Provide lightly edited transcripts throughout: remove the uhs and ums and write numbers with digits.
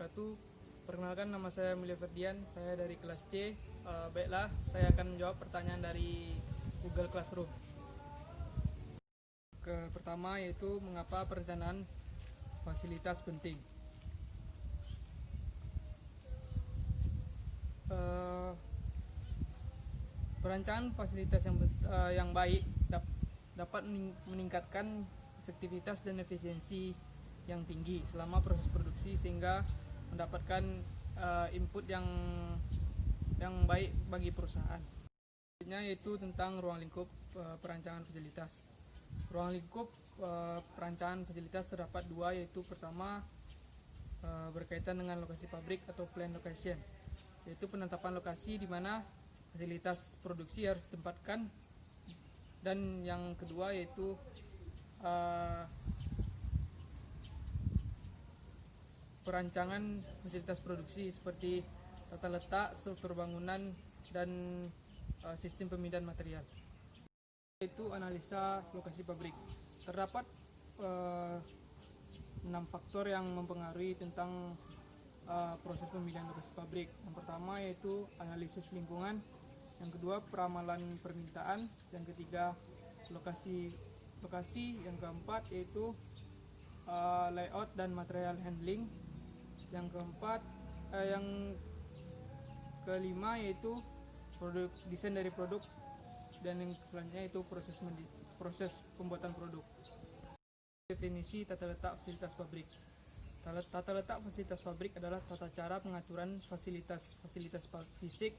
wabarakatuh. Perkenalkan, nama saya Mulia Ferdian, saya dari kelas C. Baiklah, saya akan menjawab pertanyaan dari Google Classroom. Pertama yaitu mengapa perencanaan fasilitas penting. Perencanaan fasilitas yang baik dapat meningkatkan efektivitas dan efisiensi yang tinggi selama proses produksi, sehingga mendapatkan input yang baik bagi perusahaan. Selanjutnya yaitu tentang ruang lingkup perancangan fasilitas. Ruang lingkup perancangan fasilitas terdapat dua, yaitu pertama berkaitan dengan lokasi pabrik atau plan location, yaitu penetapan lokasi di mana fasilitas produksi harus ditempatkan, dan yang kedua yaitu perancangan fasilitas produksi seperti tata letak, struktur bangunan, dan sistem pemindahan material. Yaitu analisa lokasi pabrik. Terdapat 6 faktor yang mempengaruhi tentang proses pemilihan lokasi pabrik. Yang pertama yaitu analisis lingkungan, yang kedua peramalan permintaan, yang ketiga lokasi, yang keempat yaitu layout dan material handling, yang kelima yaitu desain dari produk, dan yang selanjutnya itu proses pembuatan produk. Definisi tata letak fasilitas pabrik. Tata letak fasilitas pabrik adalah tata cara pengaturan fasilitas fisik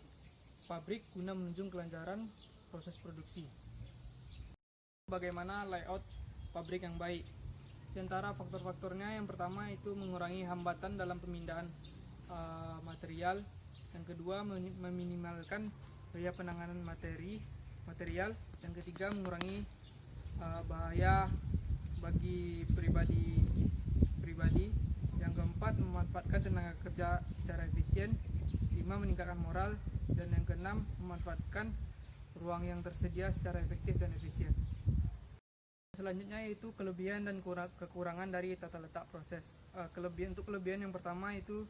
pabrik guna menunjang kelancaran proses produksi. Bagaimana layout pabrik yang baik? Di antara faktor-faktornya, yang pertama itu mengurangi hambatan dalam pemindahan material, yang kedua meminimalkan biaya penanganan material, yang ketiga mengurangi bahaya bagi pribadi, yang keempat memanfaatkan tenaga kerja secara efisien, 5 meningkatkan moral, dan yang keenam memanfaatkan ruang yang tersedia secara efektif dan efisien. Selanjutnya yaitu kelebihan dan kekurangan dari tata letak proses. Kelebihan yang pertama itu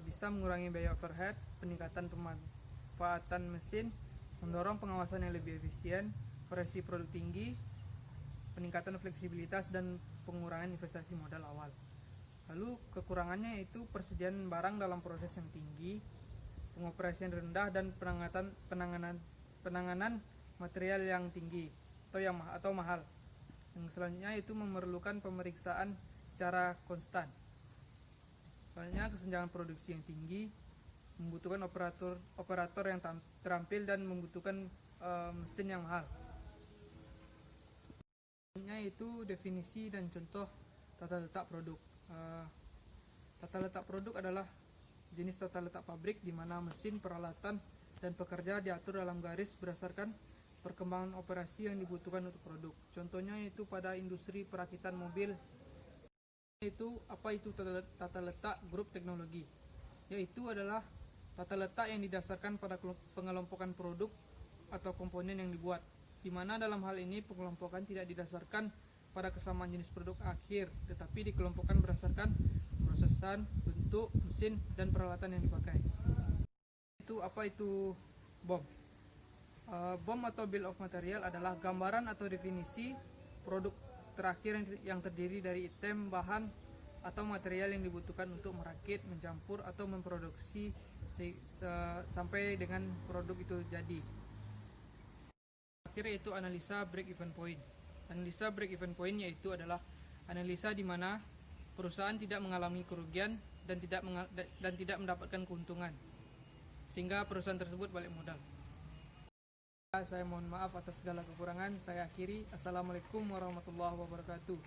bisa mengurangi biaya overhead, peningkatan pemanfaatan mesin, mendorong pengawasan yang lebih efisien, variasi produk tinggi, peningkatan fleksibilitas, dan pengurangan investasi modal awal. Lalu kekurangannya itu persediaan barang dalam proses yang tinggi, pengoperasian rendah, dan penanganan material yang tinggi atau mahal. Yang selanjutnya itu memerlukan pemeriksaan secara konstan. Selanjutnya kesenjangan produksi yang tinggi, membutuhkan operator yang terampil, dan membutuhkan mesin yang mahal. Selanjutnya itu definisi dan contoh tata letak produk. Tata letak produk adalah jenis tata letak pabrik di mana mesin, peralatan, dan pekerja diatur dalam garis berdasarkan perkembangan operasi yang dibutuhkan untuk produk. Contohnya yaitu pada industri perakitan mobil. Apa itu tata letak grup teknologi? Yaitu adalah tata letak yang didasarkan pada pengelompokan produk atau komponen yang dibuat, di mana dalam hal ini pengelompokan tidak didasarkan pada kesamaan jenis produk akhir, tetapi dikelompokkan berdasarkan prosesan, bentuk, mesin, dan peralatan yang dipakai. Apa itu BOM? BOM atau Bill of Material adalah gambaran atau definisi produk terakhir yang terdiri dari item, bahan, atau material yang dibutuhkan untuk merakit, mencampur, atau memproduksi sampai dengan produk itu jadi. Akhirnya itu analisa break-even point. Analisa break-even point yaitu adalah analisa di mana perusahaan tidak mengalami kerugian dan tidak mendapatkan keuntungan, sehingga perusahaan tersebut balik modal. Saya mohon maaf atas segala kekurangan. Saya akhiri. Assalamualaikum warahmatullahi wabarakatuh.